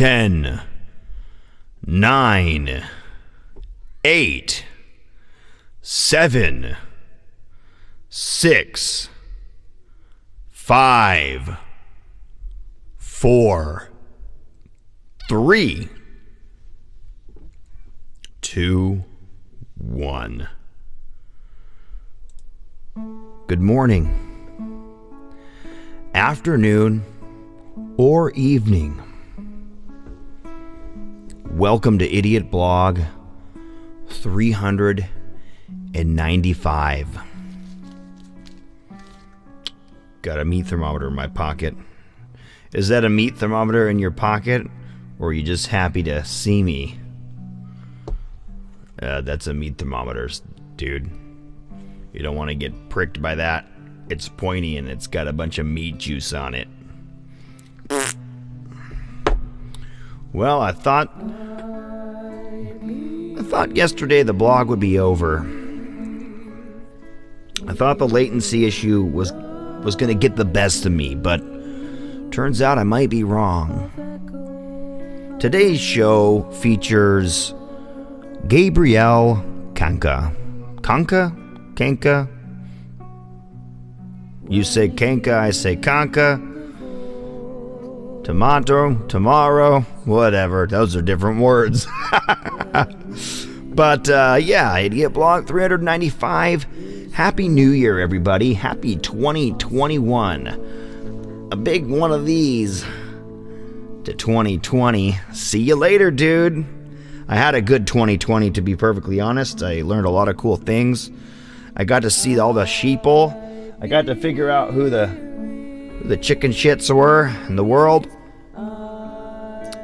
10, 9, 8, 7, 6, 5, 4, 3, 2, 1. Good morning, afternoon, or evening. Welcome to IdiOtBlog 395. Got a meat thermometer in my pocket. Is that a meat thermometer in your pocket, or are you just happy to see me? That's a meat thermometer, dude. You don't want to get pricked by that. It's pointy and it's got a bunch of meat juice on it. Well, I thought yesterday the blog would be over. I thought the latency issue was going to get the best of me, but turns out I might be wrong. Today's show features Gabriel Kanka. Kanka? Kanka? You say Kanka, I say Kanka. Tomato, tomorrow, whatever. Those are different words. But, yeah, IdiOtBlog 395. Happy New Year, everybody. Happy 2021. A big one of these to 2020. See you later, dude. I had a good 2020, to be perfectly honest. I learned a lot of cool things. I got to see all the sheeple. I got to figure out who the chicken shits were in the world.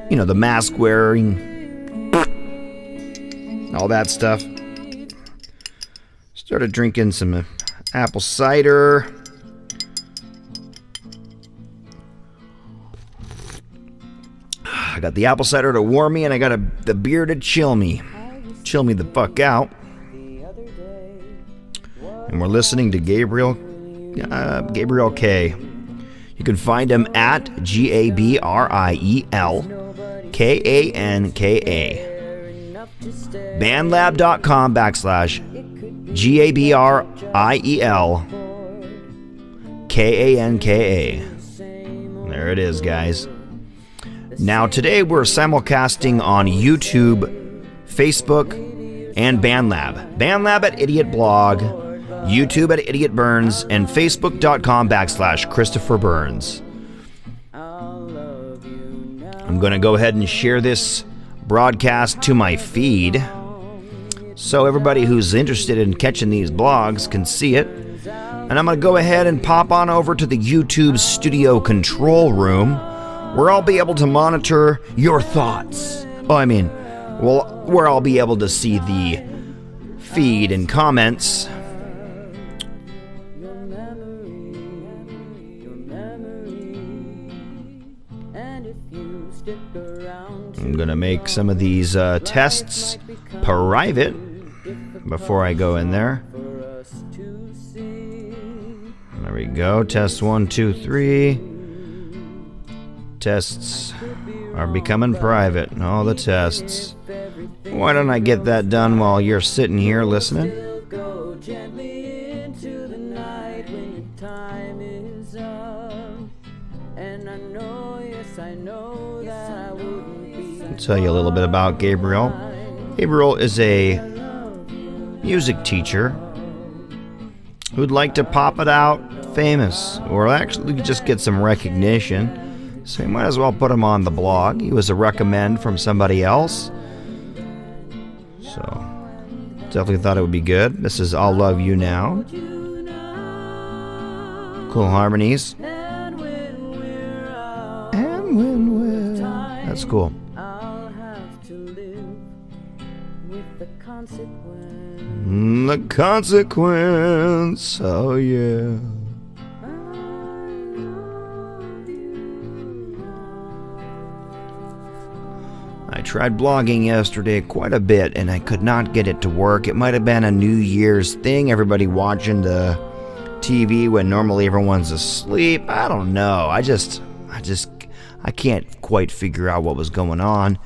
You know, the mask wearing, all that stuff. Started drinking some apple cider. I got the apple cider to warm me, and I got the beer to chill me. Chill me the fuck out. And we're listening to Gabriel K. You can find him at GabrielKanka. BandLab.com/GabrielKanka. There it is, guys. Now, today we're simulcasting on YouTube, Facebook, and BandLab. BandLab at IdiOtBlog, YouTube at IdiotBurns, and Facebook.com/Christopher Burns. I'm going to go ahead and share this broadcast to my feed so everybody who's interested in catching these blogs can see it. And I'm going to go ahead and pop on over to the YouTube studio control room, where I'll be able to monitor your thoughts. Where I'll be able to see the feed and comments. I'm going to make some of these tests private before I go in there. There we go. Test 1, 2, 3. Tests are becoming private. All the tests. Why don't I get that done while you're sitting here listening? I'll tell you a little bit about Gabriel. Gabriel is a music teacher who'd like to pop it out famous, or actually just get some recognition. So you might as well put him on the blog. He was a recommend from somebody else. So definitely thought it would be good. This is I'll Love You Now. Cool harmonies. And when we're that's cool. The consequence, oh yeah. I tried blogging yesterday quite a bit and I could not get it to work. It might have been a New Year's thing, everybody watching the TV when normally everyone's asleep. I don't know. I I can't quite figure out what was going on.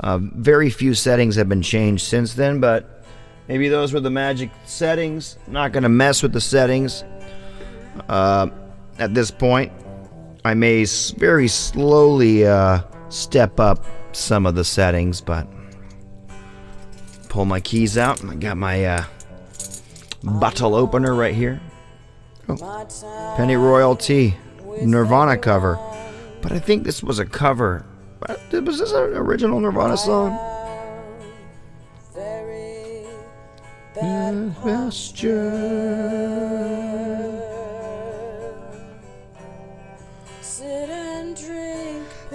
Very few settings have been changed since then, but maybe those were the magic settings. I'm not going to mess with the settings at this point. I may very slowly step up some of the settings, but pull my keys out. I got my bottle opener right here. Oh, Pennyroyal Tea, Nirvana cover. But I think this was a cover. Was this an original Nirvana song?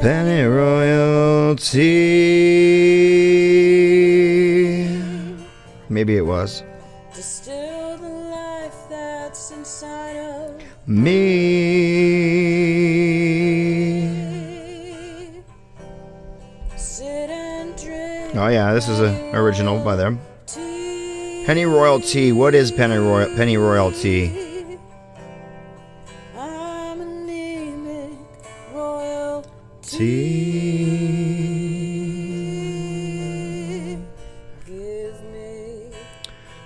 Pennyroyal Tea. Maybe it was. Distill the life that's inside of me. Sit and drink. Oh yeah, this is an original by them. Pennyroyal Tea. What is Pennyroyal Tea?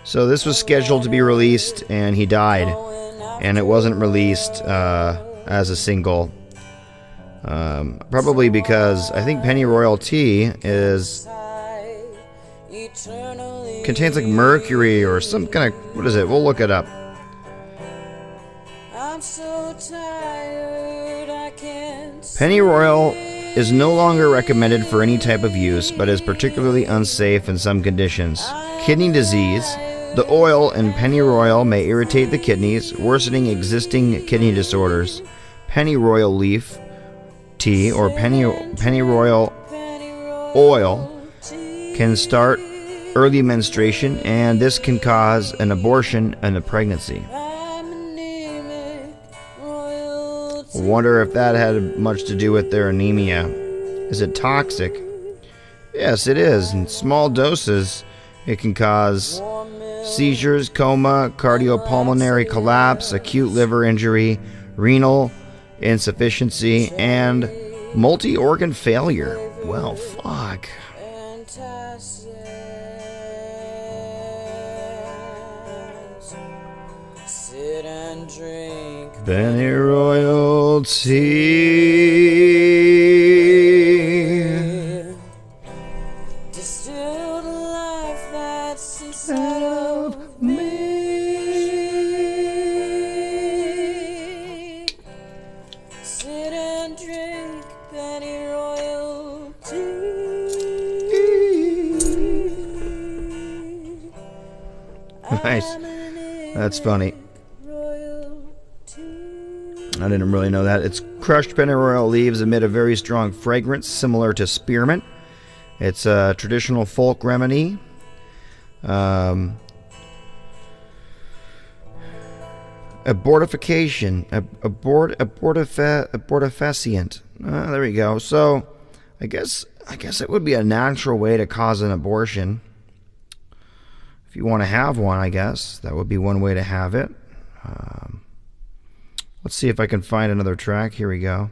So this was scheduled to be released, and he died, and it wasn't released as a single. Probably because I think Pennyroyal Tea contains like mercury or some kind of, what is it? We'll look it up. Pennyroyal is no longer recommended for any type of use, but is particularly unsafe in some conditions. Kidney disease. The oil in pennyroyal may irritate the kidneys, worsening existing kidney disorders. Pennyroyal leaf tea or pennyroyal oil can start early menstruation, and this can cause an abortion and a pregnancy. Wonder if that had much to do with their anemia. Is it toxic? Yes, it is. In small doses, it can cause seizures, coma, cardiopulmonary collapse, acute liver injury, renal insufficiency, and multi-organ failure. Well, fuck. Sit and drink Pennyroyal Tea. Distill the life that's inside of me. Sit and drink Pennyroyal Tea. Nice. That's funny. I didn't really know that. It's crushed pennyroyal leaves emit a very strong fragrance similar to spearmint. It's a traditional folk remedy. Abortifacient. There we go. So, I guess it would be a natural way to cause an abortion. If you want to have one, I guess that would be one way to have it. Let's see if I can find another track. Here we go.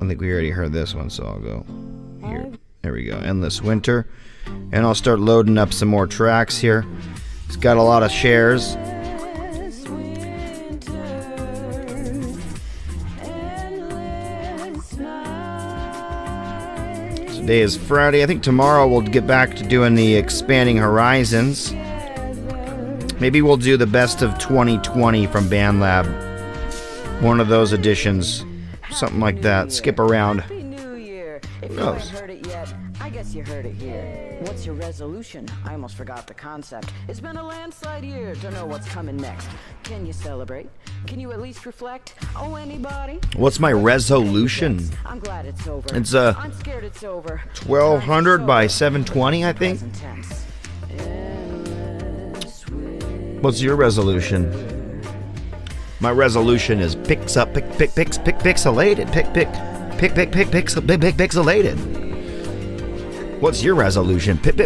I think we already heard this one, so I'll go here. There we go. Endless Winter. And I'll start loading up some more tracks here. It's got a lot of shares. Today is Friday. I think tomorrow we'll get back to doing the Expanding Horizons. Maybe we'll do the best of 2020 from BandLab. One of those editions. Something like that. Skip around. Who knows? I guess you heard it here. What's your resolution? I almost forgot the concept. It's been a landslide year. Don't know what's coming next. Can you celebrate? Can you at least reflect? Oh, anybody? What's my resolution? I'm glad it's over. It's I'm scared it's over. 1200 by 720, I think. What's your resolution? My resolution is pixelated. Pixelated. What's your resolution? Pixelated.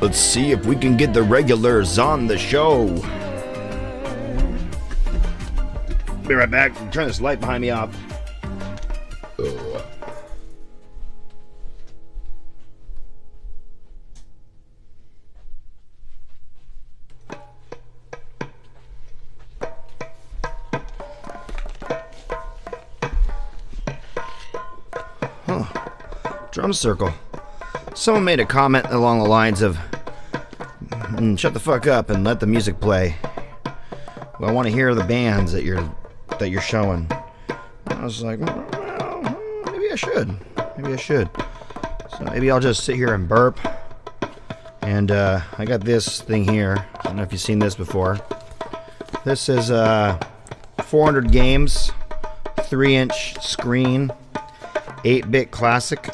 Let's see if we can get the regulars on the show. Be right back. Turn this light behind me off. Drum circle. Someone made a comment along the lines of, shut the fuck up and let the music play. Well, I want to hear the bands that you're showing. I was like, well, maybe I should. Maybe I should. So maybe I'll just sit here and burp. And I got this thing here. I don't know if you've seen this before. This is 400 games, 3-inch screen, 8-bit classic.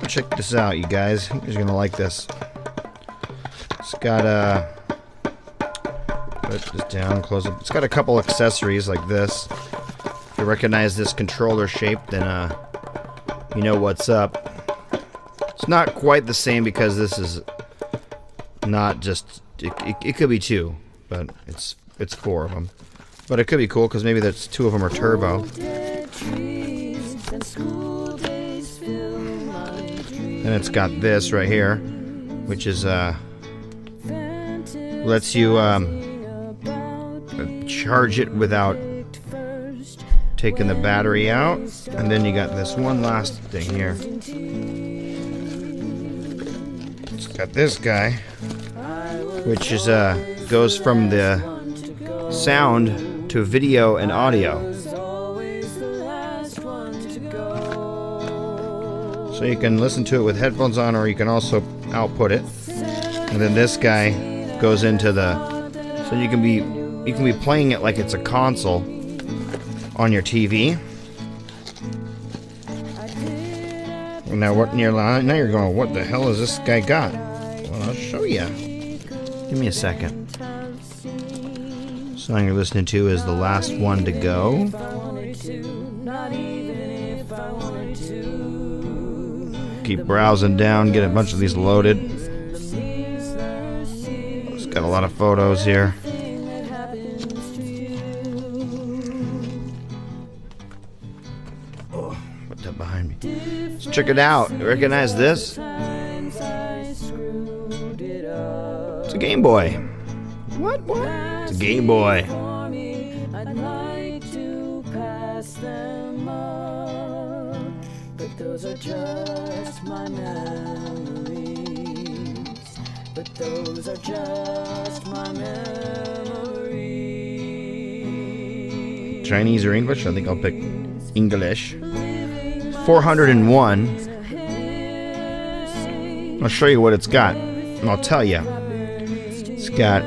Check this out, you guys. You're gonna like this. It's got put this down, close it. It's got a couple accessories like this. If you recognize this controller shape, then you know what's up. It's not quite the same because this is not just. It could be two, but it's 4 of them. But it could be cool because maybe there's 2 of them are turbo. And it's got this right here, which is lets you charge it without taking the battery out. And then you got this one last thing here. It's got this guy, which is goes from the sound to video and audio. So you can listen to it with headphones on, or you can also output it. And then this guy goes into the, so you can be playing it like it's a console on your TV. And now now you're going, what the hell has this guy got? Well, I'll show you. Give me a second. The song you're listening to is The Last One to Go. Keep browsing down, get a bunch of these loaded. It's got a lot of photos here. Oh, put that behind me. Let's check it out. You recognize this? It's a Game Boy. What? It's a Game Boy. Those are just my memories. But those are just my memories. Chinese or English? I think I'll pick English. 401. I'll show you what it's got, and I'll tell you. It's got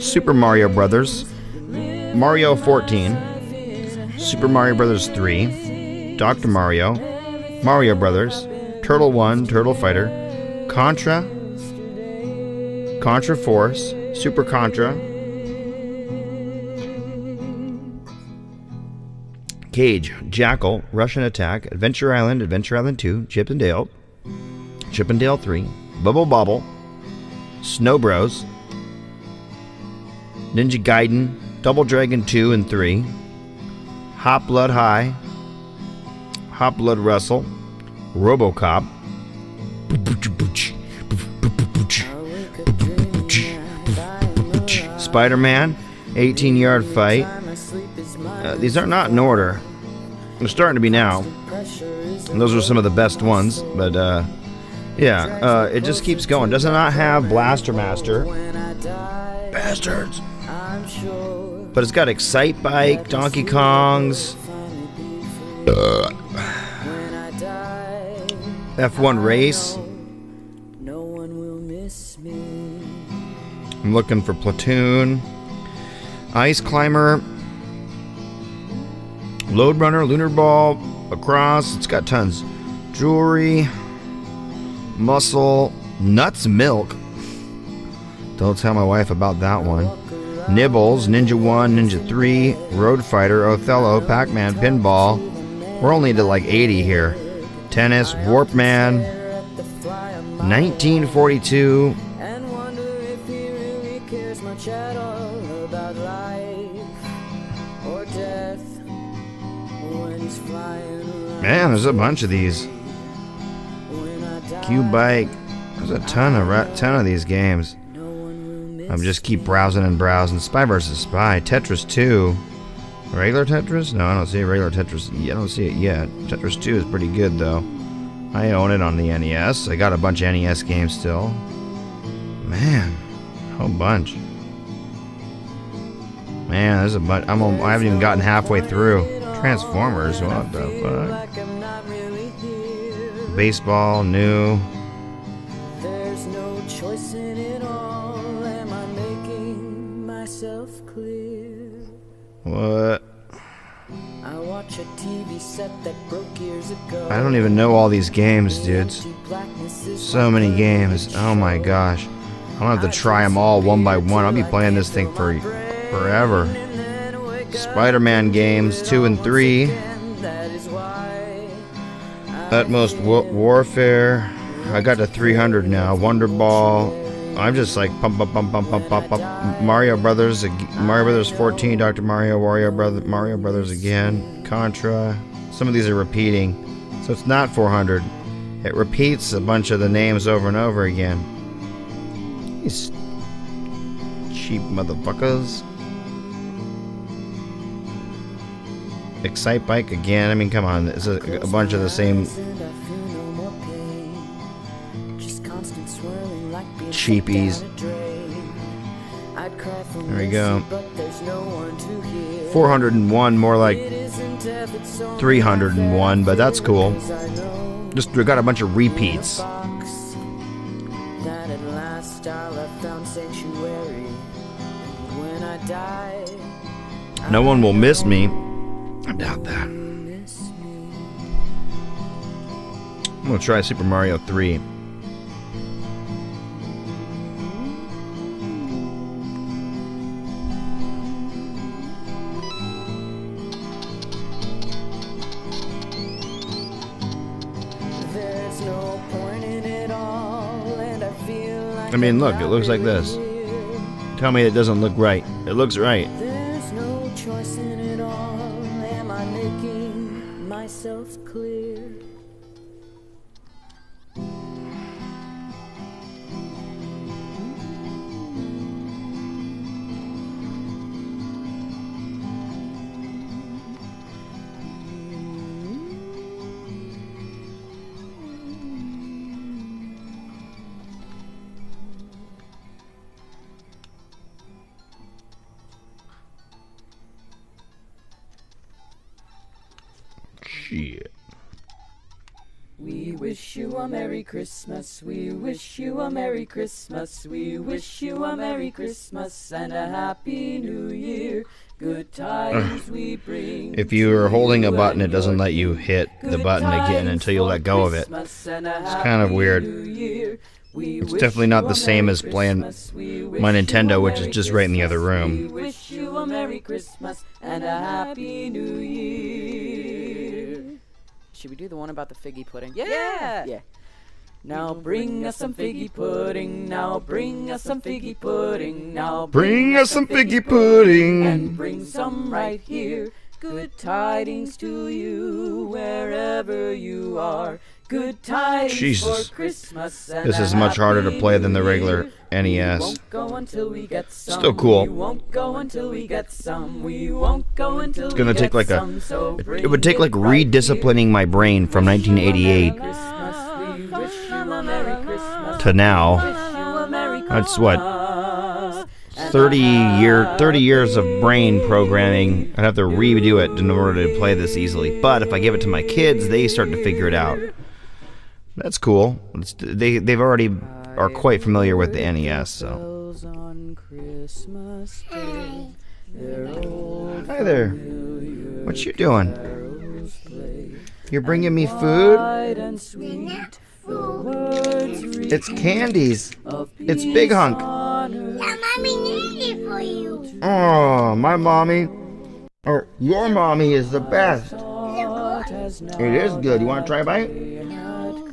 Super Mario Brothers, Mario 14, Super Mario Brothers 3, Dr. Mario, Mario Brothers, Turtle 1, Turtle Fighter, Contra, Contra Force, Super Contra, Cage, Jackal, Russian Attack, Adventure Island 2, Chip and Dale 3, Bubble Bobble, Snow Bros, Ninja Gaiden, Double Dragon 2 and 3, Hot Blood High, Hot Blood Wrestle, RoboCop, Spider-Man, 18-Yard Fight. These are not in order. They're starting to be now. And those are some of the best ones. But yeah, it just keeps going. Does it not have Blaster Master? Bastards. But it's got Excite Bike, Donkey Kongs, F1 Race. I'm looking for Platoon, Ice Climber, Load Runner, Lunar Ball, Lacrosse. It's got tons. Jewelry, Muscle, Nuts Milk. Don't tell my wife about that one. Nibbles, Ninja 1, Ninja 3, Road Fighter, Othello, Pac-Man, Pinball. We're only to like 80 here. Tennis, Warp Man, 1942. And wonder if he really cares much at all about life or death when he's flying around. Man, there's a bunch of these. Q-Bike. There's a ton of these games. I'm just keep browsing and browsing. Spy vs. Spy. Tetris 2. Regular Tetris? No, I don't see a regular Tetris. I don't see it yet. Tetris 2 is pretty good, though. I own it on the NES. I got a bunch of NES games still. Man, a whole bunch. Man, there's a bunch. I haven't even gotten halfway through. Transformers, what the fuck? Baseball, new. There's no choice in it all. Am I making myself clear? What? I watch a TV set that broke years ago. I don't even know all these games, dudes. So many games. Oh my gosh. I'm gonna have to try them all one by one. I'll be playing this thing for forever. Spider-Man games 2 and 3. Utmost Warfare. I got to 300 now. Wonder Ball. I'm just like pump. Mario Brothers 14. Dr. Mario. Mario Brothers again. Contra. Some of these are repeating, so it's not 400. It repeats a bunch of the names over and over again. These cheap motherfuckers. Excite Bike again. I mean, come on. It's a bunch of the same cheapies. There we go. 401, more like 301, but that's cool. Just we got a bunch of repeats. No one will miss me. I doubt that. I'm gonna try Super Mario 3. I mean, look, it looks like this. Tell me it doesn't look right. It looks right. There's no choice in it all. Am I making myself clear? Shit. We wish you a Merry Christmas. We wish you a Merry Christmas. We wish you a Merry Christmas and a Happy New Year. Good tidings we bring. If you are holding a button, it doesn't let you hit the button again until you let go of it. It's kind of weird. It's definitely not the same as playing my Nintendo, which is just right in the other room. We wish you a Merry Christmas and a Happy New Year. Should we do the one about the figgy pudding? Yeah. Now bring us some figgy pudding. Now bring us some figgy pudding. Now Bring us some figgy pudding. and bring some right here. Good tidings to you wherever you are. Good tidings Jesus. for Christmas. And This is a much harder to Happy play than the New regular Year. NES. We won't go until we get some. Still cool. We won't go until we get some. We won't go until It's gonna we take get like a. some. So It would take like bring it right redisciplining my brain from 1988 here. We wish you a Merry Christmas. to now. Wish you a Merry That's what, Christmas. 30 years of brain programming. I'd have to redo it in order to play this easily. But if I give it to my kids, they start to figure it out. That's cool. They've already are quite familiar with the NES, so. On Christmas Day, their old Hi there. What you doing? You're bringing me food? light and sweet, the words It's candies. It's Big Hunk. Yeah, Mommy made it for you. Oh, my mommy, or your mommy is the best. has now It is good. You want to try a bite?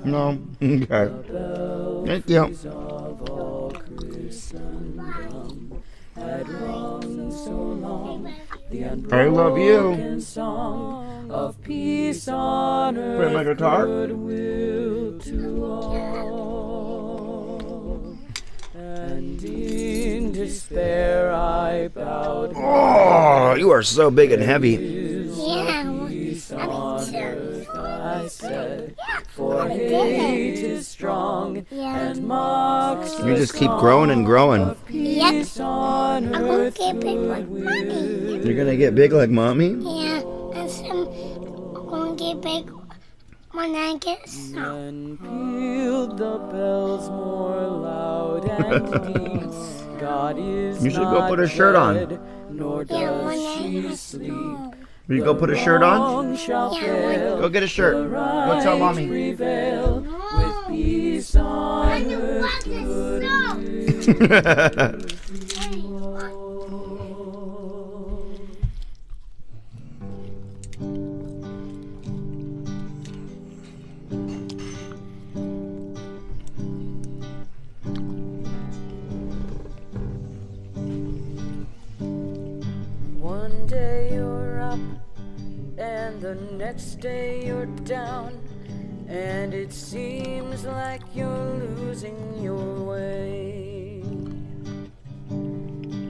No? Okay. bells Thank you. Of all Christendom had rung so long the I love you. unbroken song of peace on earth, Play my guitar. goodwill to all. And in despair I bowed. Oh, you are so big and heavy. Yeah, Peace on earth, I said, for for hate is strong and mocks You just keep growing and growing. peace on I'm gonna earth. get big like mommy. You're gonna get big like mommy? Yeah, and some I'm gonna get big when I get some. And pealed the bells more loud and deep. God is You should go not put a shirt on. dead, nor Yeah, does when I she get sleep. some. Will you go put a shirt on? Wrong shall Yeah, fail, Go get a shirt. Go tell right mommy. prevail, with peace on earth. One day you're up, and the next day you're down, and it seems like you're losing your way.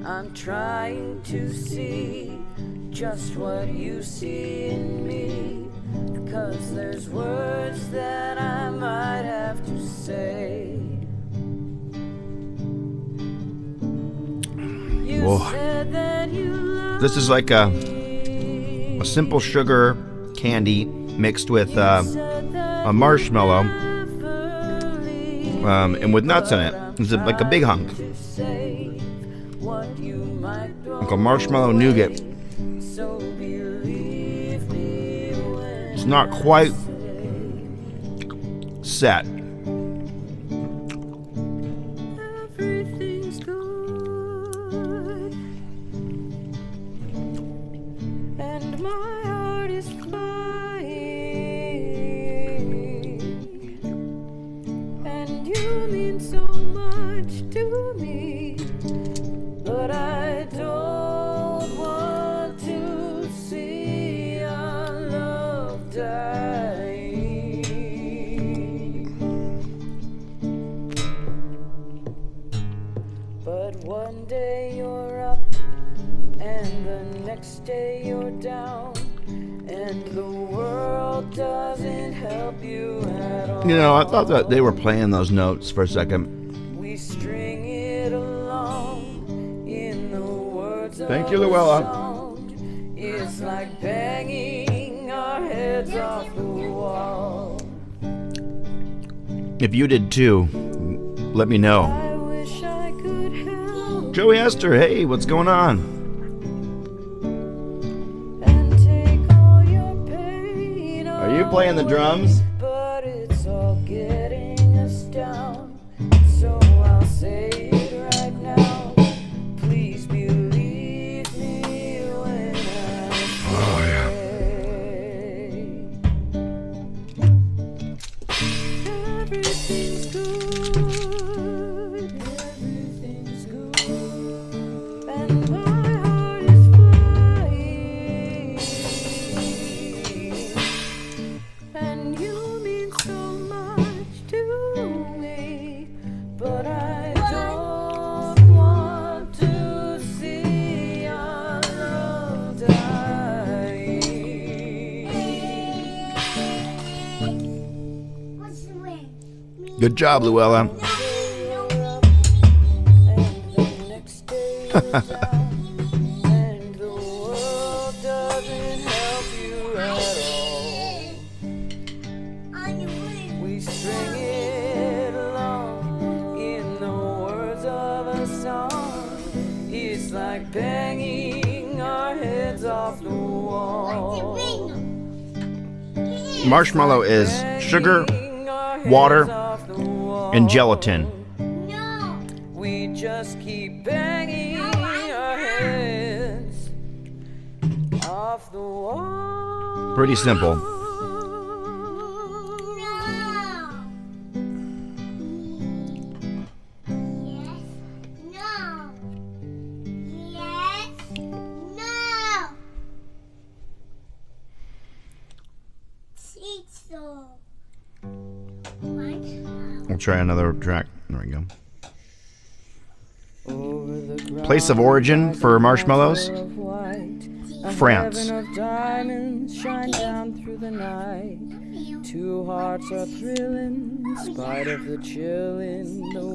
I'm trying to see just what you see in me, 'cause there's words that I might have to say. You Whoa. said that you loved This is like a simple sugar candy mixed with a marshmallow and with nuts in it. It's like a big hunk. Like a marshmallow nougat. It's not quite set. Everything's good, and my heart is flying, and you mean so much to me, but I don't want to see our love dying. But one day you're up, and the next day you're down, and the world doesn't help you at all. You know, I thought that they were playing those notes for a second. We string it along in the words Thank of you, a Luella. song. It's like banging our heads off the wall. If you did too, let me know. I wish I could help Joey Esther, hey, what's going on? and take all your pain. Are you playing the drums? But it's all getting us down. So I'll say it right now. Please believe me when I say everything's good. Everything's good. And my heart is flying. And you mean so much to me, but I don't want to see our love dying. What's the way? Good job, Luella. And the next day you're down, and the world doesn't help you at all. On your way. We string it along in the words of a song. It's like banging our heads off the wall. Marshmallow is sugar, Banging our heads water, off the wall. and gelatin. No. We just keep banging our heads off the wall. Pretty simple. No. We'll try another track. There we go. Place of origin for Marshmallows? France.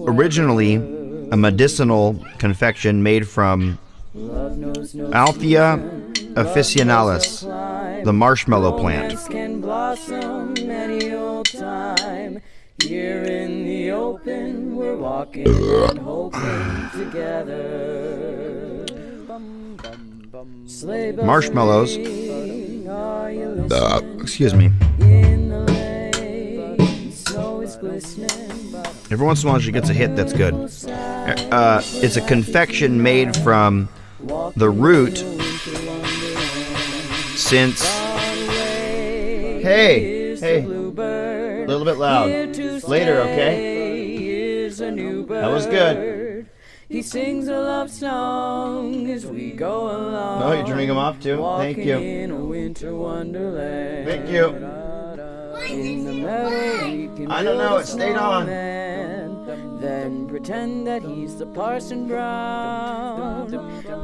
Originally a medicinal confection made from Althea officinalis, the marshmallow plant. Here in the open, we're walking and hoping together. Marshmallows. Excuse me. Every once in a while she gets a hit that's good. It's a confection made from the root since... Hey! A little bit loud. Later, okay? That was good. He sings a love song as we go along. No, you're turning him off too. Thank you. In a winter wonderland. Thank you. In the meadow, I don't know. It stayed on. Then pretend that he's the Parson Brown.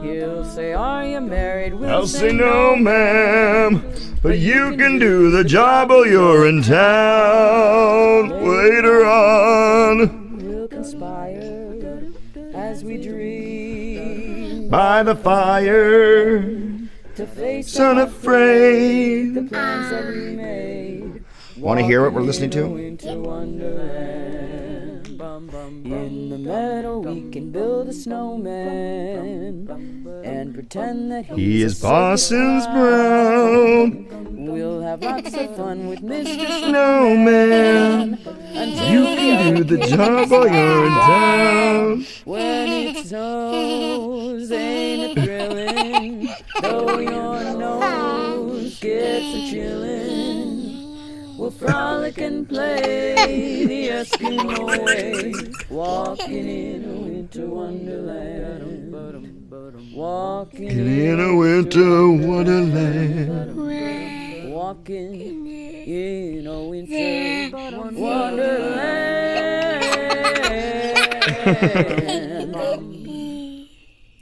He'll say, "Are you married?" I'll say, "No, ma'am, but you can do the job while you're in town." Later on, we'll conspire as we dream by the fire to face unafraid the plans that we made. Want to hear what we're listening to? In the meadow we can build a snowman and pretend that he is Parsons Brown. We'll have lots of fun with Mr. Snowman. You can do the job while you're in town. When it snows, ain't it thrilling? Though your nose gets a chillin'. We'll frolic and play the Eskimo way, walking in a winter wonderland. Walking in a winter wonderland. Walking in a winter wonderland.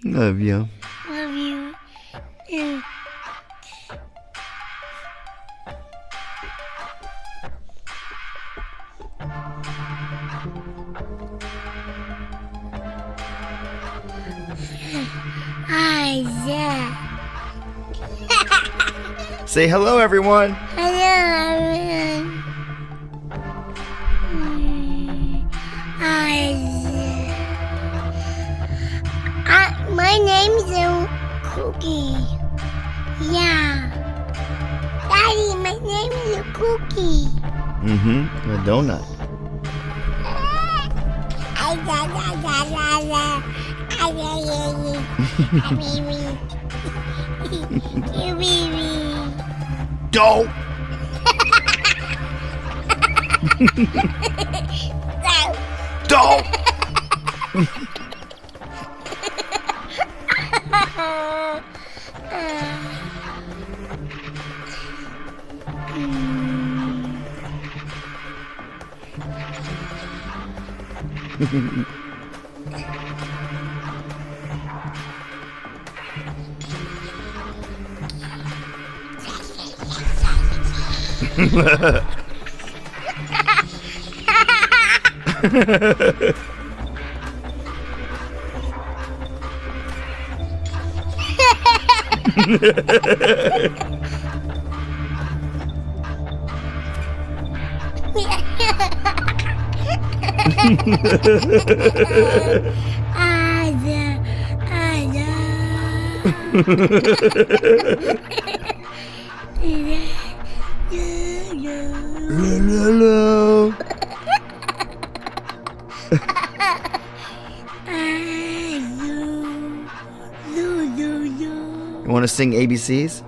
Love you. Love you. Yeah. Isaac. Say hello, everyone. Hello, everyone. Isaac. My name's Cookie. Yeah. Daddy, my name is Cookie. Mm-hmm. A donut. Don't. Don't. Hello. You want to sing ABCs?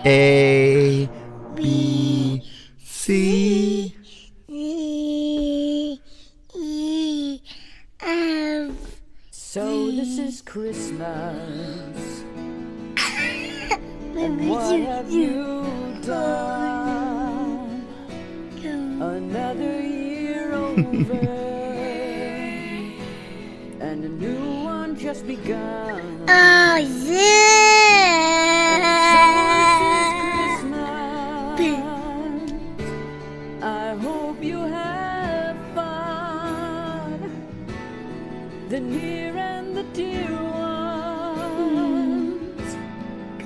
A, B, C. So this is Christmas. And what have you done? Another year and a new one just begun. Oh, yeah. I hope you have fun. The near and the dear ones,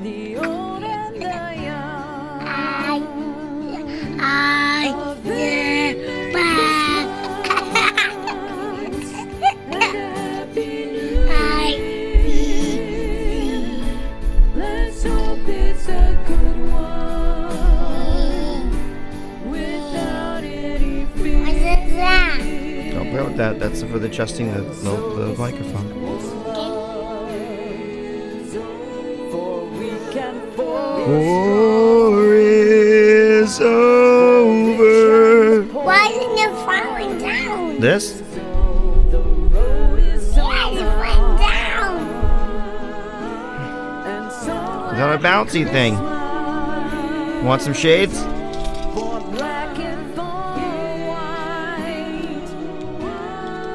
the old and the young. Let's hope it's a good one without any fear. Don't play with that. That's for the adjusting the microphone. For we can forget. War is over. Why isn't it falling down? This? The road is Why is it falling down? and so Is that a bouncy thing? Want some shades? for black and for white,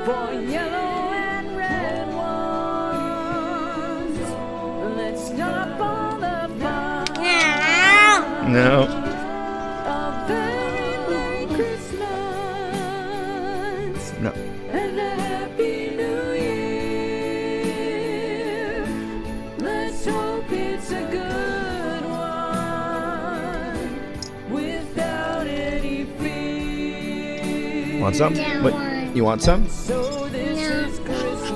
for yellow and red ones. Let's stop all the fun. No. A very Merry Christmas No. and a Happy New Year. Let's hope it's a good one without any fear. Want some? That What? one. You want some? So this No. is Christmas.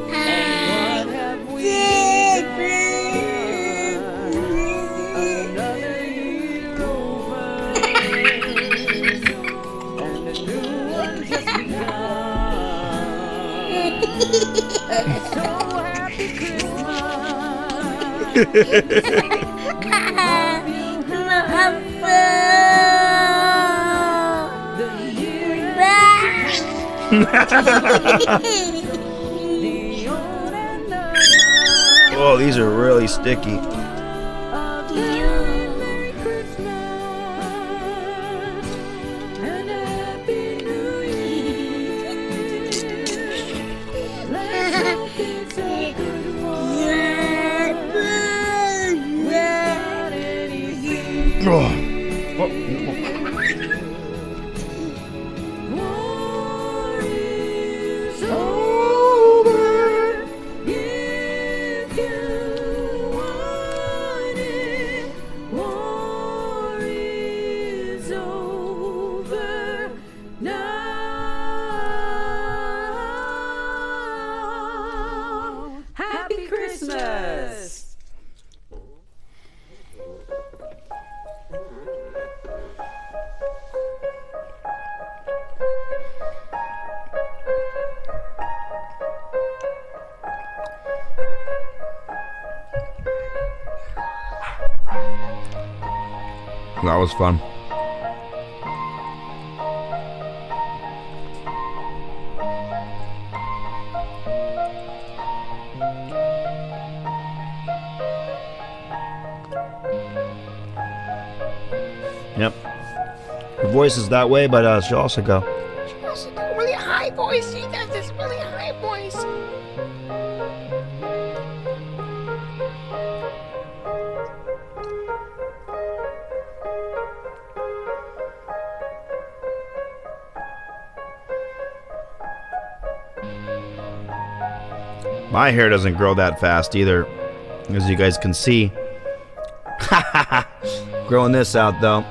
What have we another year over, and a new one just begun. And so happy Christmas. The year the old and the young. Oh, these are really sticky. A very Merry Christmas and a Happy New Year. Let's hope it's a good one without any fear. Oh. War is over. If you want it, war is over now. Happy Christmas! That was fun. Yep. Her voice is that way, but she'll also go. She has a really high voice. She does this really high voice. My hair doesn't grow that fast either, as you guys can see. Growing this out though.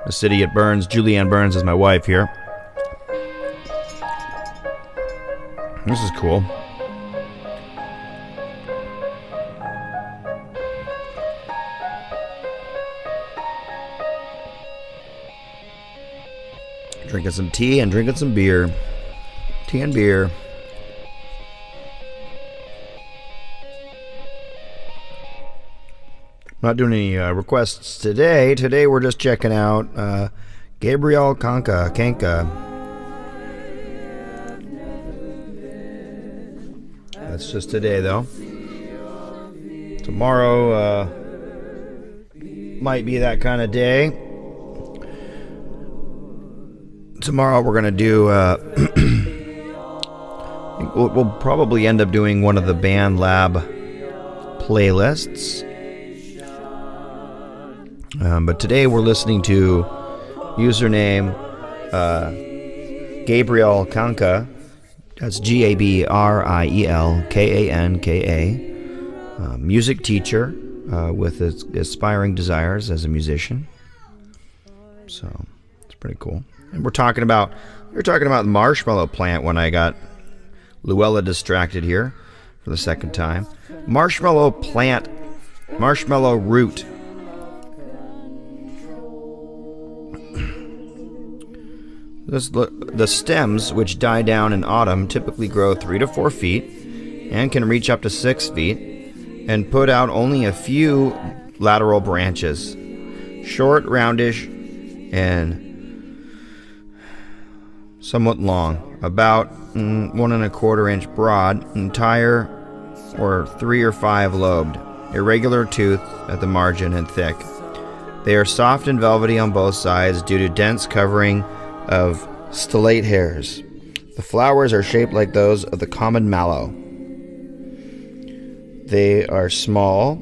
The city it burns. Julianne Burns is my wife here. This is cool. Drinking some tea and drinking some beer. Tea and beer. not doing any requests today. Today we're just checking out Gabriel Kanka. That's just today, though. Tomorrow might be that kind of day. Tomorrow we're gonna do. We'll probably end up doing one of the BandLab playlists. But today we're listening to username Gabriel Kanka. That's Gabriel Kanka, music teacher with aspiring desires as a musician. So it's pretty cool. And we were talking about the Marshmallow Plant when I got Luella distracted here for the second time. Marshmallow Plant, marshmallow root. The stems, which die down in autumn, typically grow 3 to 4 feet and can reach up to 6 feet and put out only a few lateral branches. Short, roundish, and somewhat long, about 1 1/4 inch broad, entire or 3 or 5 lobed, irregular tooth at the margin and thick. They are soft and velvety on both sides due to dense covering of stellate hairs. The flowers are shaped like those of the common mallow. They are smaller,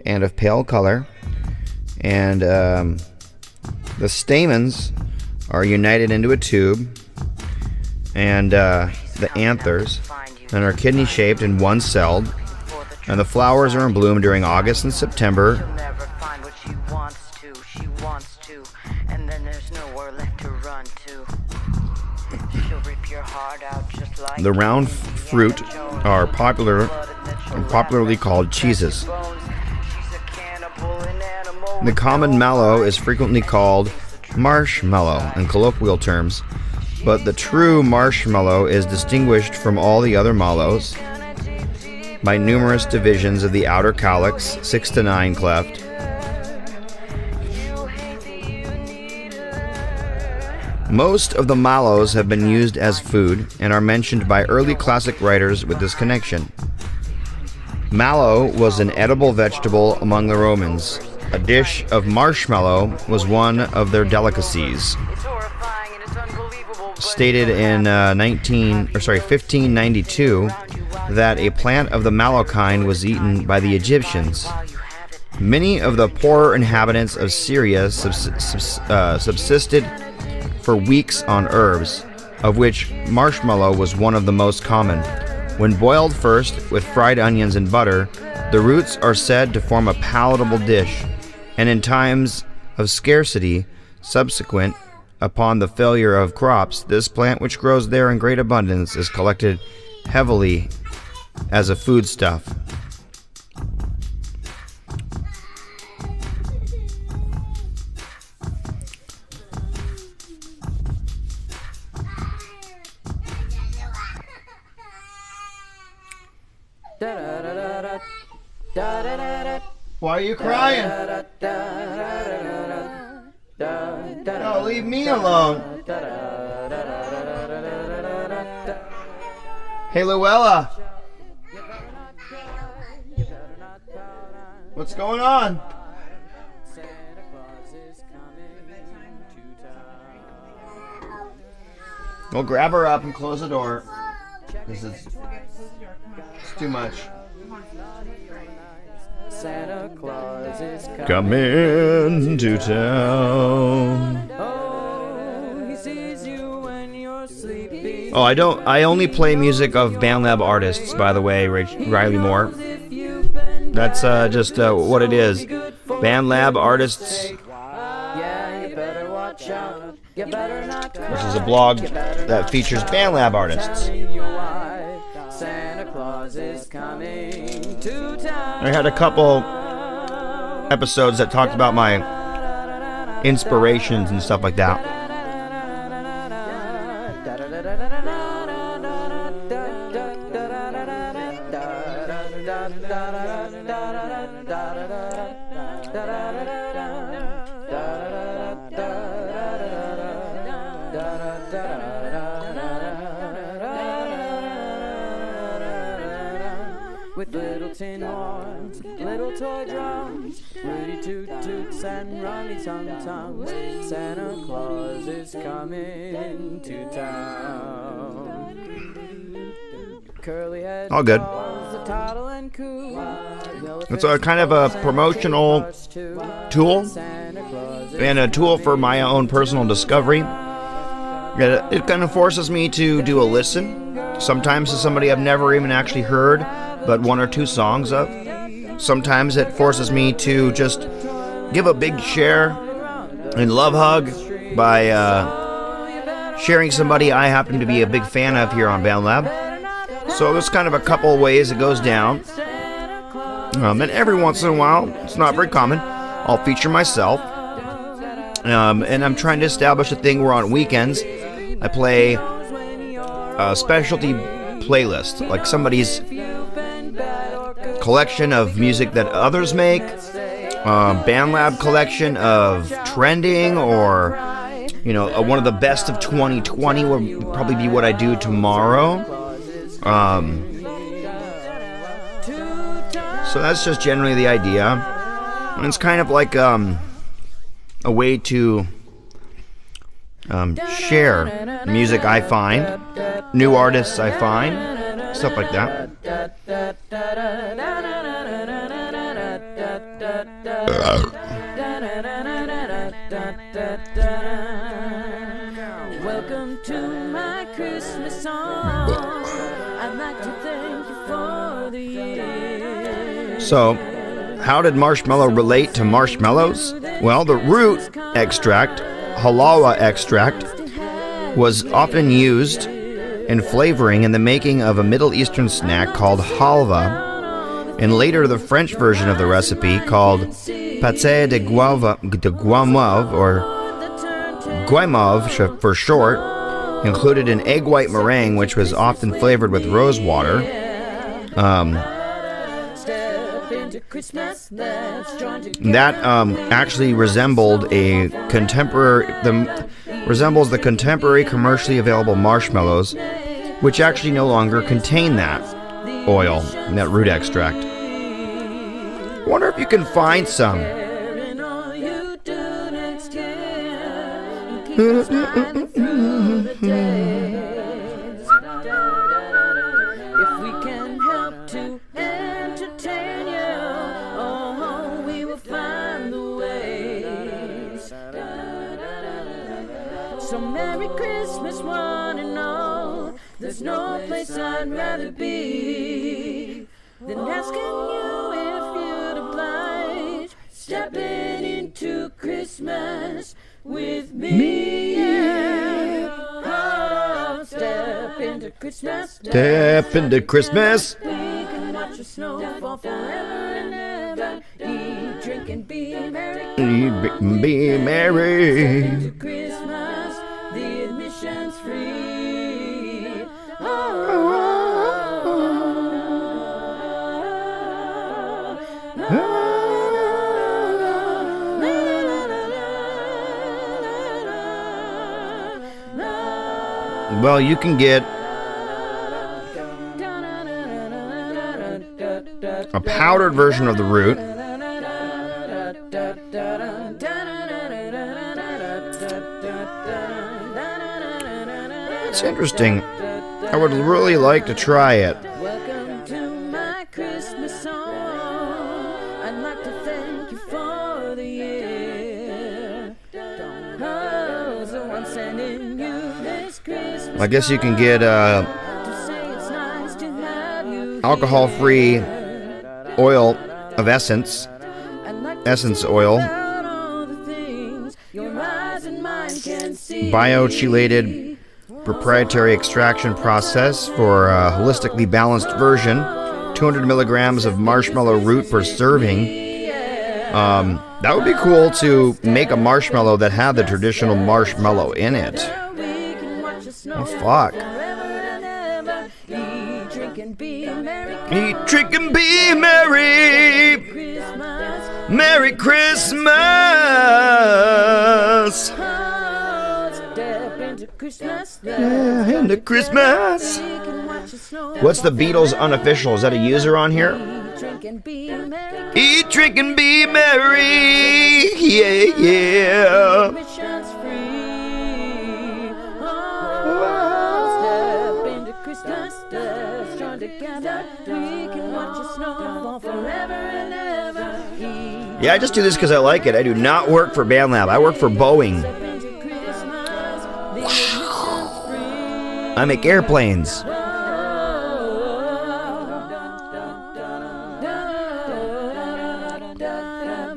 and of pale color, and the stamens are united into a tube, and the anthers, and are kidney-shaped and one-celled, and the flowers are in bloom during August and September. The round fruit are popularly called cheeses. The common mallow is frequently called marshmallow in colloquial terms, but the true marshmallow is distinguished from all the other mallows by numerous divisions of the outer calyx, 6 to 9 cleft. Most of the mallows have been used as food and are mentioned by early classic writers with this connection. Mallow was an edible vegetable among the Romans. A dish of marshmallow was one of their delicacies. Stated in 1592 that a plant of the mallow kind was eaten by the Egyptians. Many of the poorer inhabitants of Syria subsisted for weeks on herbs, of which marshmallow was one of the most common. When boiled first with fried onions and butter, the roots are said to form a palatable dish, and in times of scarcity subsequent upon the failure of crops, this plant, which grows there in great abundance, is collected heavily as a foodstuff. Why are you crying? No, leave me alone. Hey, Luella. What's going on? We'll grab her up and close the door. This is too much. Santa Claus is coming to town. Oh, he sees you when you're sleeping. Oh, I only play music of BandLab artists, by the way, Riley Moore. That's just what it is. BandLab artists. Yeah, you better watch out. You better not cry. This is a blog that features BandLab artists. Santa Claus is coming to town. I had a couple episodes that talked about my inspirations and stuff like that. With little tin horns, little toy drums, Rudy toot toots and Rummy tum tums, Santa Claus is coming to town. Curly head All good. dolls, the toddle and coo. It's a kind of a promotional tool and a tool for my own personal discovery. It kind of forces me to do a listen, sometimes to somebody I've never even actually heard but one or two songs of. Sometimes it forces me to just give a big share and love hug by sharing somebody I happen to be a big fan of here on BandLab. So there's kind of a couple ways it goes down. And every once in a while, it's not very common, I'll feature myself. And I'm trying to establish a thing where on weekends I play a specialty playlist, like somebody's collection of music that others make, BandLab collection of trending, or one of the best of 2020 would probably be what I do tomorrow. So that's just generally the idea, and it's kind of like a way to share music I find, new artists I find, stuff like that. Welcome to my Christmas song. I'd like to thank you for the year. So, how did marshmallow relate to marshmallows? Well, the root extract, halawa extract, was often used in flavoring in the making of a Middle Eastern snack called halva, and later the French version of the recipe called pâté de guimauve, or guimauve for short, included an egg white meringue which was often flavored with rose water. That actually resembled resembles the contemporary commercially available marshmallows, which actually no longer contain that oil, that root extract. I wonder if you can find some. So Merry Christmas, one and all. There's no place I'd rather be than asking you if you'd oblige stepping into Christmas with me. Yeah. Oh, step into Christmas. Step into Christmas. We can watch the snow fall forever and ever. Eat, drink, and be merry. Be merry. Step into Christmas. The admission's free. Well, you can get a powdered version of the root. It's interesting. I would really like to try it. Welcome to my Christmas song. I'd like to thank you for the year. Oh, so I'm sending you this Christmas. I guess you can get To say it's nice to have you alcohol-free here. oil of essence, I'd like to essence talk oil, about all the things your eyes and mine can see. bio-chelated proprietary extraction process for a holistically balanced version, 200 milligrams of marshmallow root per serving. That would be cool to make a marshmallow that had the traditional marshmallow in it. Oh, fuck. and be merry. Eat, drink, and be merry. Christmas. Merry Christmas. Step into Christmas. Yeah, into Christmas. What's the Beatles unofficial? Is that a user on here? Drink and be merry. Eat, drink, and be merry. Yeah, yeah. Missions free. Step into Christmas. Let's join together. We can watch the snow fall forever and ever. Yeah, I just do this because I like it. I do not work for BandLab. I work for Boeing. I make airplanes.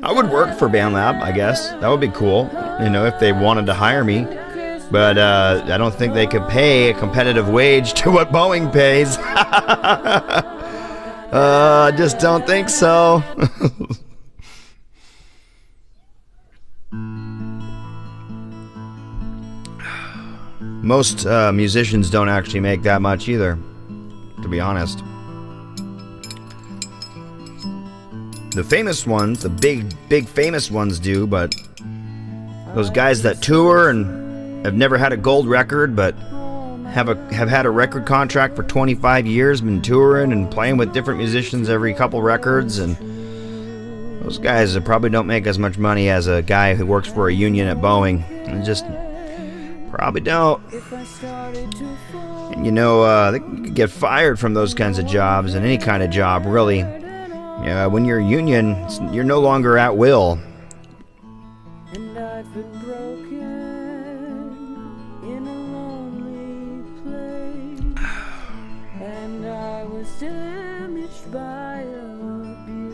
I would work for BandLab, I guess. That would be cool, you know, if they wanted to hire me. But I don't think they could pay a competitive wage to what Boeing pays. I just don't think so. Most musicians don't actually make that much either, to be honest. The famous ones, the big famous ones do, but those guys that tour and have never had a gold record but have had a record contract for 25 years, been touring and playing with different musicians every couple records, and those guys probably don't make as much money as a guy who works for a union at Boeing. And just probably don't. And you know, they could get fired from those kinds of jobs, and any kind of job, really. Yeah, when you're a union, you're no longer at will. And I've been broken in a lonely place, and I was damaged by abuse,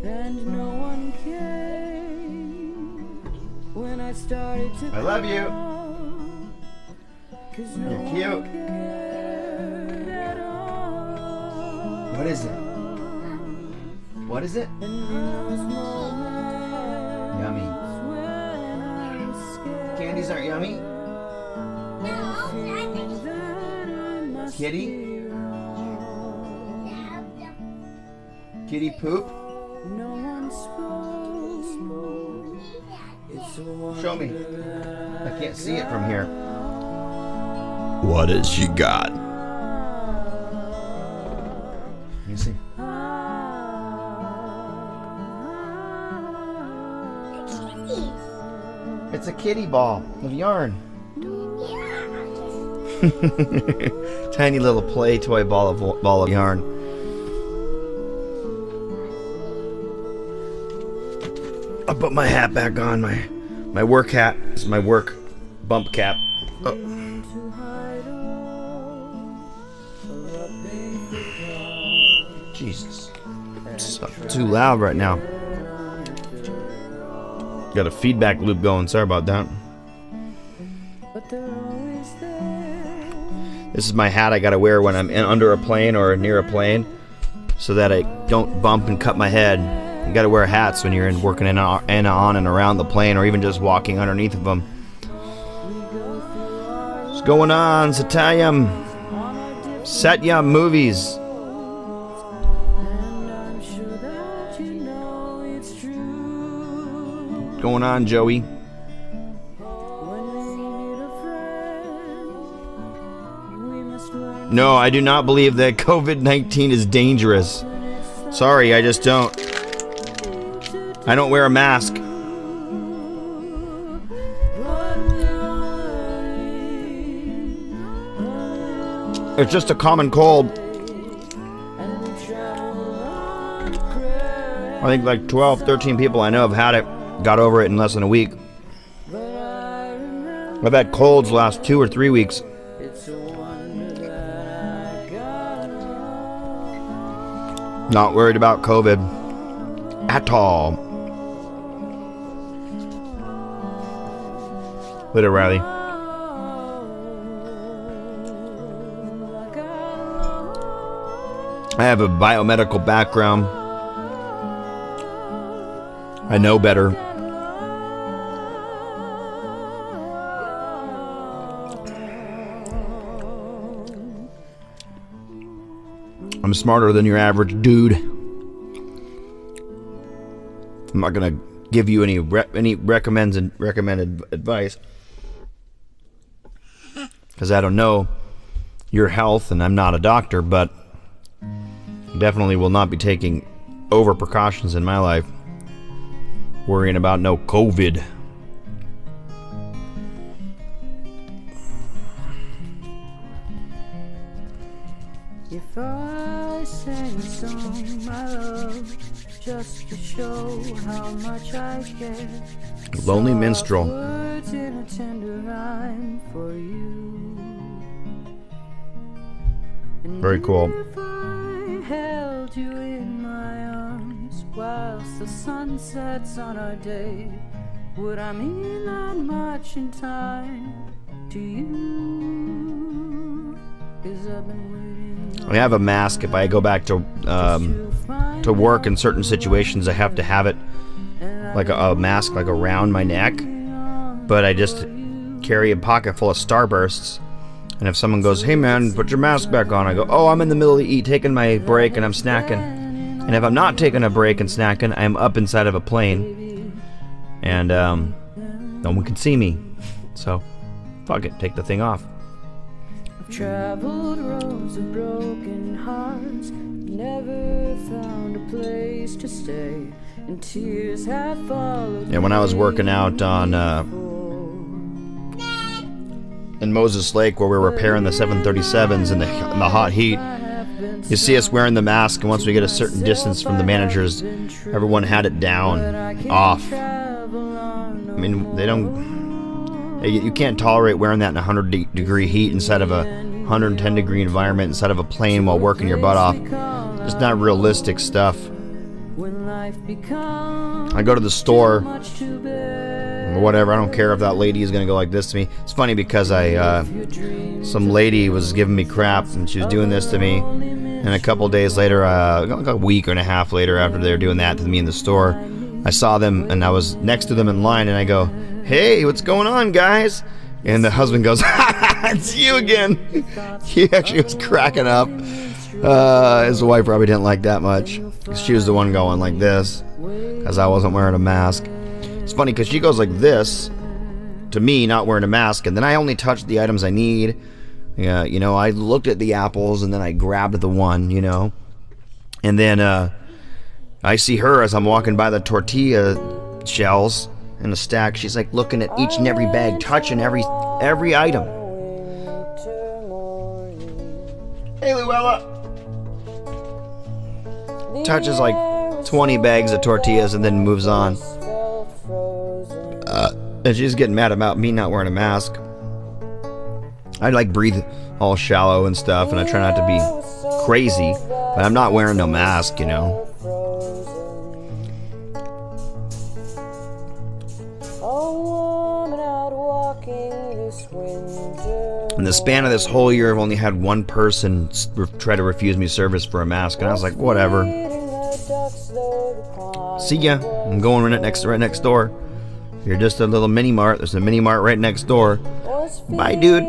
and no one came when I started to I love you. Cause no You're cute. one cared at all. What is it? What is it? And those moments Yummy. when I'm scared Candies aren't yummy? No, I think that I must Kitty? be wrong. Kitty poop? No one spoke. It's a Show me. wonder I can't see it from here. What has she got? Let me see. It's a kitty ball of yarn. Tiny little play toy ball of yarn. I'll put my hat back on, my work hat. This is my work bump cap. Oh. Jesus. It's too loud right now. Got a feedback loop going. Sorry about that. But they're always there. This is my hat I gotta wear when I'm under a plane or near a plane, so that I don't bump and cut my head. You gotta wear hats when you're working in on and around the plane, or even just walking underneath of them. What's going on, Satyam? Satyam Movies. And I'm sure that you know it's true. What's going on, Joey? When we need a friend, we must learn. No, I do not believe that COVID-19 is dangerous. Sorry, I just don't. I don't wear a mask. It's just a common cold. I think like 12, 13 people I know have had it, got over it in less than a week. I've had colds the last 2 or 3 weeks. Not worried about COVID at all. Literally. I have a biomedical background. I know better. I'm smarter than your average dude. I'm not gonna give you any recommended advice because I don't know your health and I'm not a doctor, but definitely will not be taking over precautions in my life, worrying about no COVID. If I sang a song, my love, just to show how much I care. Lonely Minstrel. Words in a tender rhyme for you. And Very cool. if I held you in my arms whilst the sun sets on our day, would I mean that much in time to you? 'Cause I've been waiting. I have a mask. If I go back to work in certain situations, I have to have it like a mask like around my neck. But I just carry a pocket full of Starbursts. And if someone goes, "Hey man, put your mask back on," I go, "Oh, I'm in the middle of taking my break and I'm snacking." And if I'm not taking a break and snacking, I'm up inside of a plane, and no one can see me. So, fuck it, take the thing off. Traveled roads of broken hearts, never found a place to stay, and tears have followed. Yeah, when I was working out on in Moses Lake, where we were repairing the 737s in the hot heat, you see us wearing the mask, and once we get a certain distance from the managers, everyone had it down, off. I mean, they don't. You can't tolerate wearing that in 100-degree heat inside of a 110-degree environment inside of a plane while working your butt off. It's not realistic stuff. I go to the store or whatever. I don't care if that lady is gonna go like this to me. It's funny because some lady was giving me crap and she was doing this to me, and a couple days later, like a week and a half later, after they were doing that to me in the store, I saw them and I was next to them in line, and I go, "Hey, what's going on, guys?" And the husband goes, "It's you again." He actually was cracking up. His wife probably didn't like that much. She was the one going like this, because I wasn't wearing a mask. It's funny because she goes like this to me, not wearing a mask, and then I only touched the items I need. Yeah, you know, I looked at the apples and then I grabbed the one, you know, and then I see her as I'm walking by the tortilla shells in a stack. She's like looking at each and every bag, touching every item. Hey, Luella. Touches like 20 bags of tortillas and then moves on. And she's getting mad about me not wearing a mask. I like breathe all shallow and stuff, and I try not to be crazy, but I'm not wearing no mask, you know. In the span of this whole year, I've only had one person try to refuse me service for a mask, and I was like, whatever. See ya. I'm going right next door. You're just a little mini mart. There's a mini mart right next door. Bye, dude.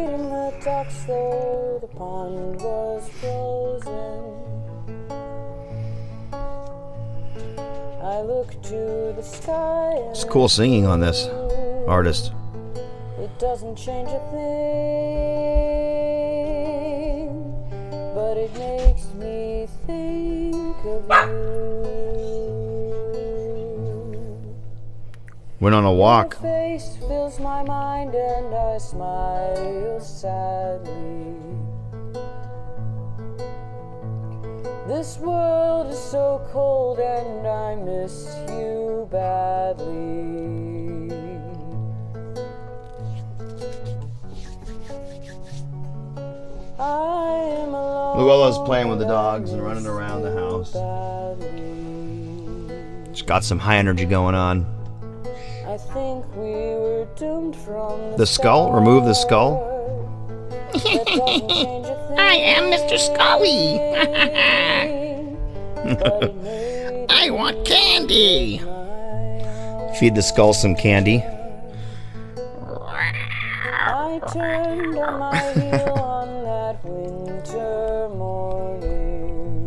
It's cool singing on this artist. It doesn't change a thing, but it makes me think of you. Went on a walk. Your face fills my mind and I smile sadly. This world is so cold and I miss you badly. Luella's playing with the dogs and running around the house. She's got some high energy going on. I think we were doomed from the skull? Remove the skull? I am Mr. Scully. I want candy. Feed the skull some candy. I turned on my heel on that winter morning.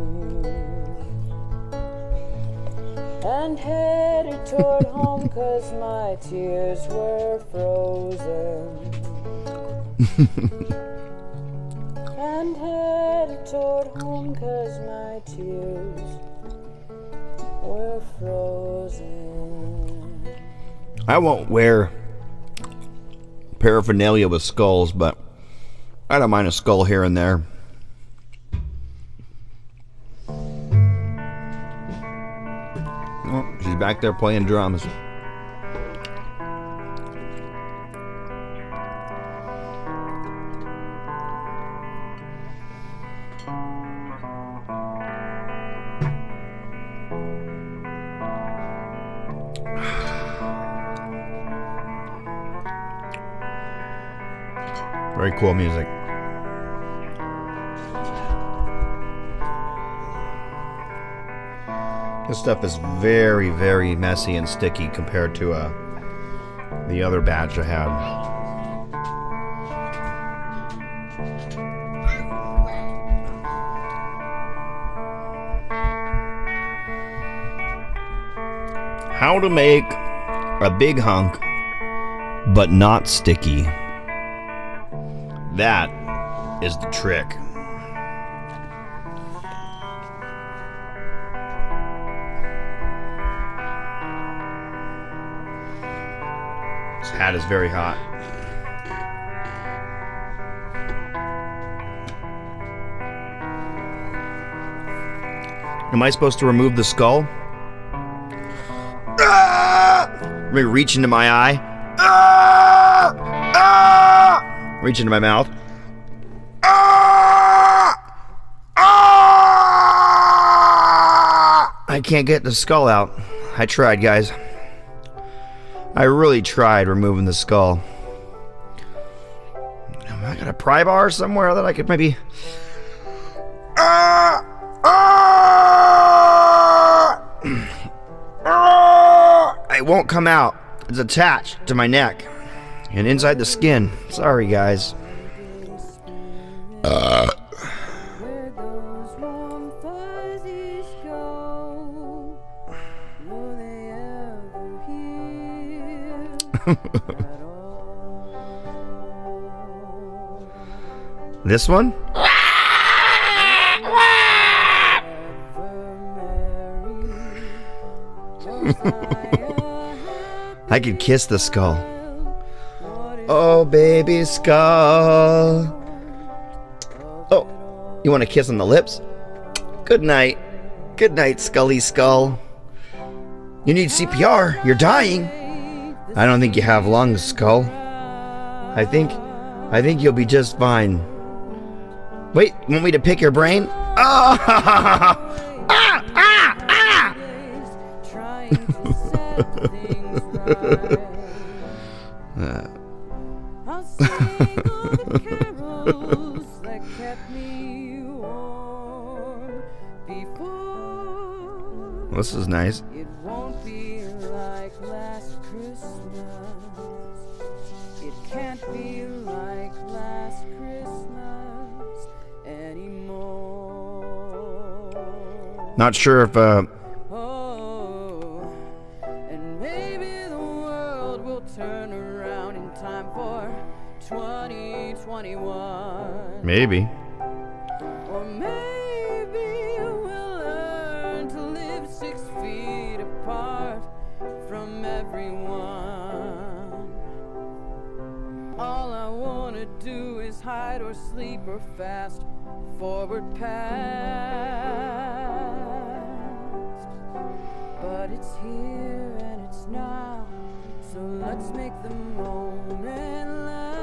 and headed toward home 'cause my tears were frozen. And headed toward home 'cause my tears were frozen. I won't wear paraphernalia with skulls, but I don't mind a skull here and there. Oh, she's back there playing drums. Very cool music. This stuff is very, very messy and sticky compared to the other batch I had. How to make a big hunk but not sticky. That is the trick. This hat is very hot. Am I supposed to remove the skull? Let me reach into my eye. Reach into my mouth. I can't get the skull out. I tried, guys. I really tried removing the skull. I got a pry bar somewhere that I could maybe... It won't come out. It's attached to my neck and inside the skin. Sorry, guys. Where those warm fuzzies go, will they ever heal at all? This one? I could kiss the skull. Oh, baby skull. Oh, you want a kiss on the lips? Good night. Good night, Scully Skull. You need CPR. You're dying. I don't think you have lungs, Skull. I think you'll be just fine. Wait, want me to pick your brain? Ah! Ah! Ah! Ah! I'll sing all the carols that kept me warm before. This is nice. It won't be like last Christmas. It can't be like last Christmas anymore. Not sure if Oh, and maybe the world will turn around in time for 2021. maybe. Or maybe we'll learn to live 6 feet apart from everyone. All I wanna do is hide or sleep or fast forward past. But it's here and it's now, so let's make the moment last.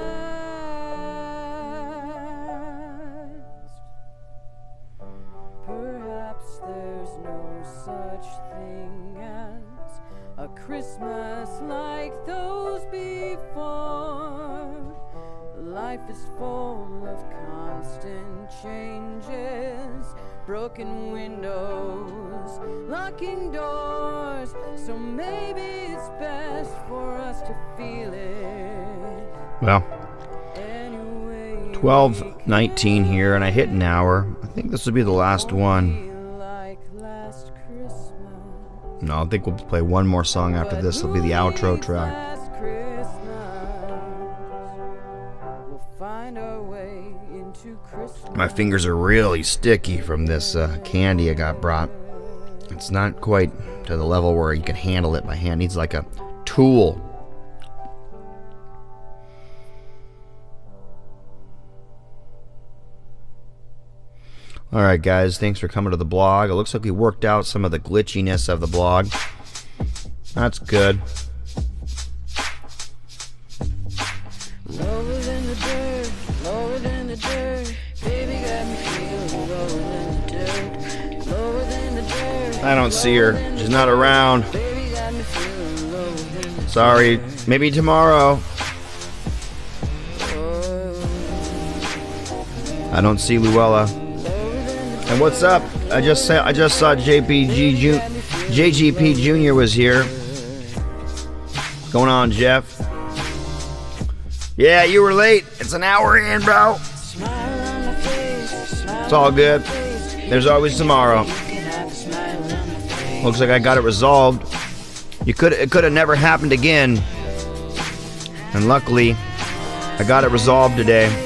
Perhaps there's no such thing as a Christmas like those before. Life is full of constant changes, broken windows, locking doors. So maybe it's best for us to feel it. Well, Anyway, 12:19 here, and I hit an hour. I think this will be the last one. like last Christmas No, I think we'll play one more song after this. It'll be the outro track. Last Christmas, we'll find our way into Christmas. My fingers are really sticky from this candy I got brought. It's not quite to the level where you can handle it by hand. It needs like a tool. Alright guys, thanks for coming to the blog. It looks like we worked out some of the glitchiness of the blog. That's good. Lower than the dirt, lower than the dirt. Baby got me feeling lower than the dirt. Lower than the dirt. I don't see her. She's not around. Baby got me feeling lower than the Sorry. Maybe tomorrow. I don't see Luella. And what's up? I just saw JGP Jr. was here. What's going on, Jeff? Yeah, you were late. It's an hour in, bro. It's all good. There's always tomorrow. Looks like I got it resolved. It could have never happened again. And luckily, I got it resolved today.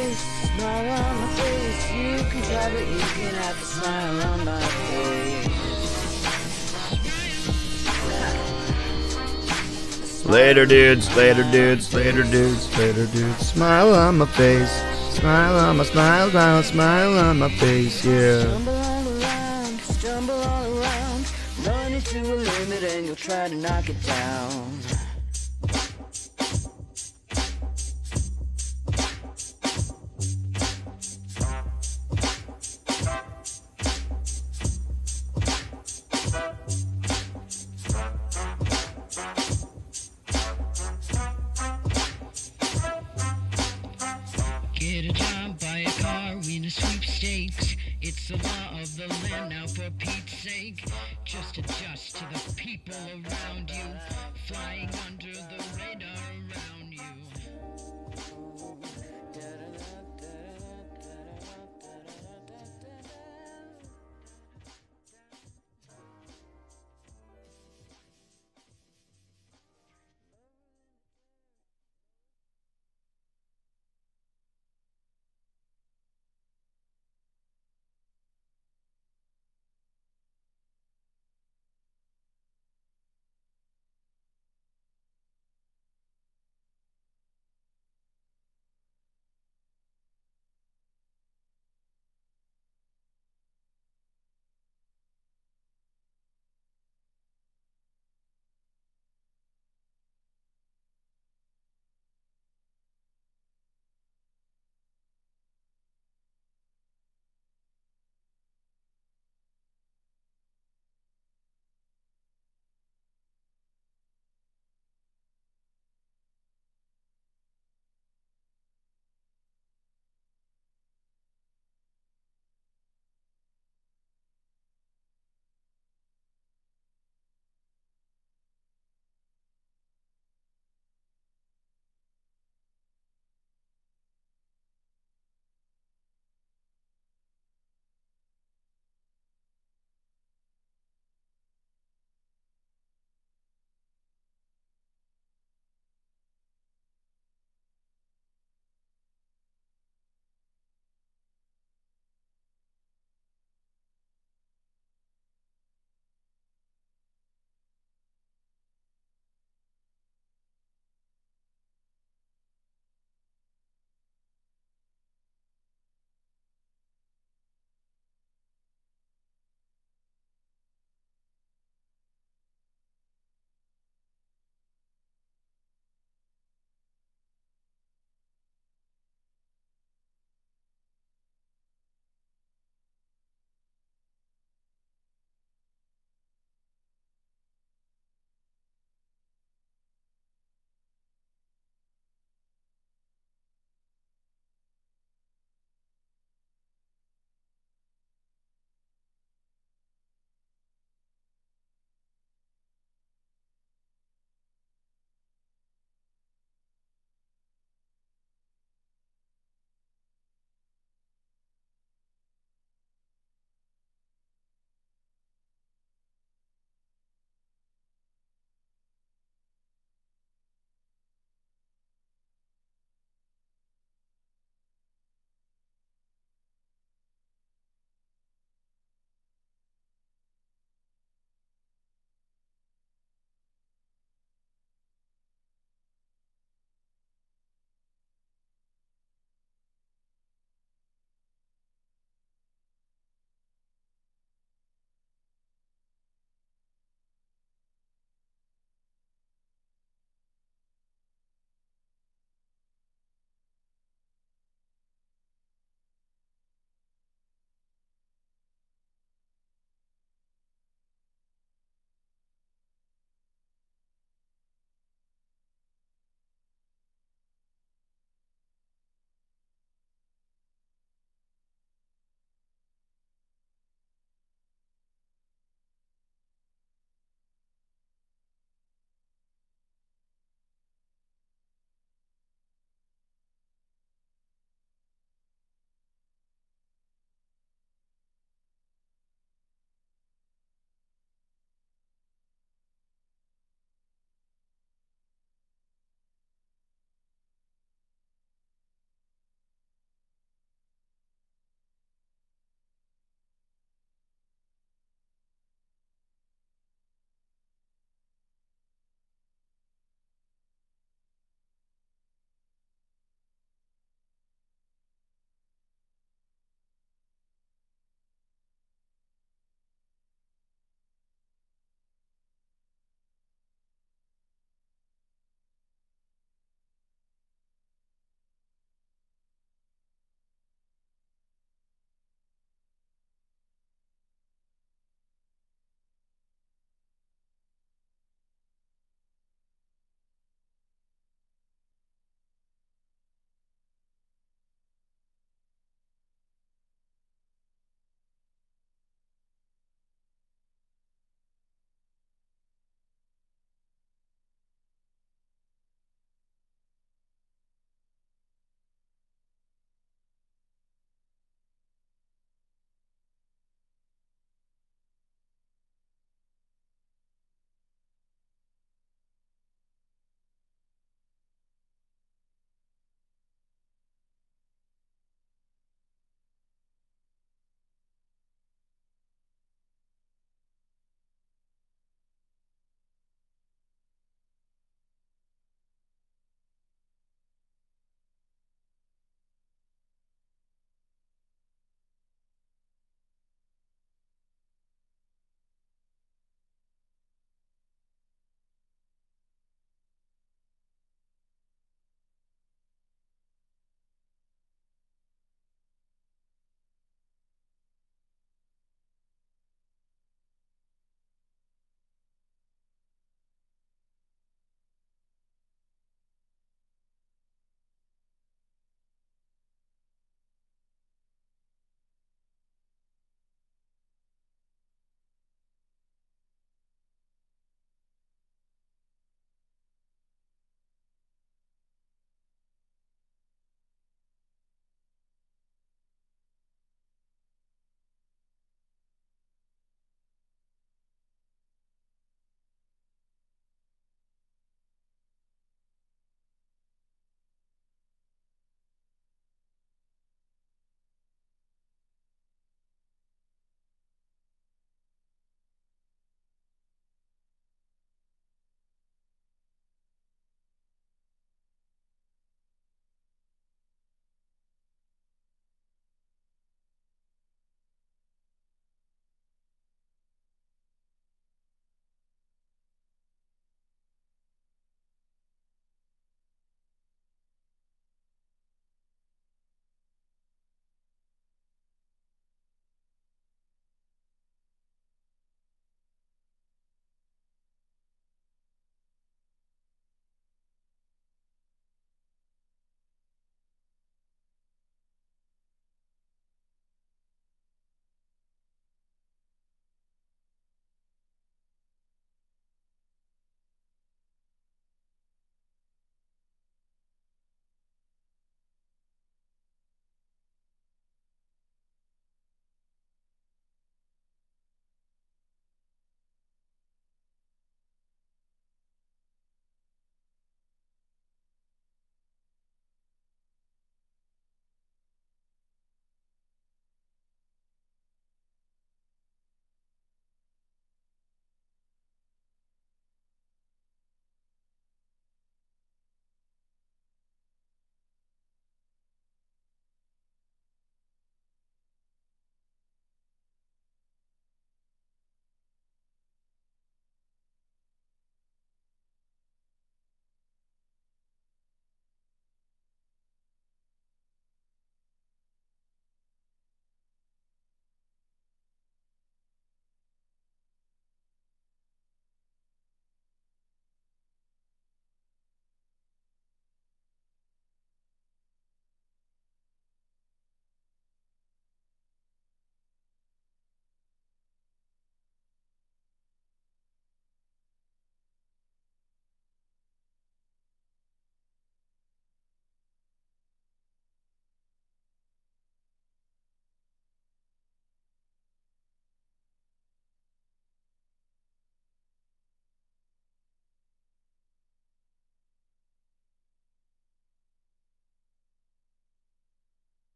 Later dudes, later dudes, later dudes, later dudes. Smile on my face. Smile on my smile on my face, yeah. Stumble all around, run it to a limit and you'll try to knock it down. Get a job, buy a car, win a sweepstakes. It's the law of the land now, for Pete's sake. Just adjust to the people around you, flying under the radar around you.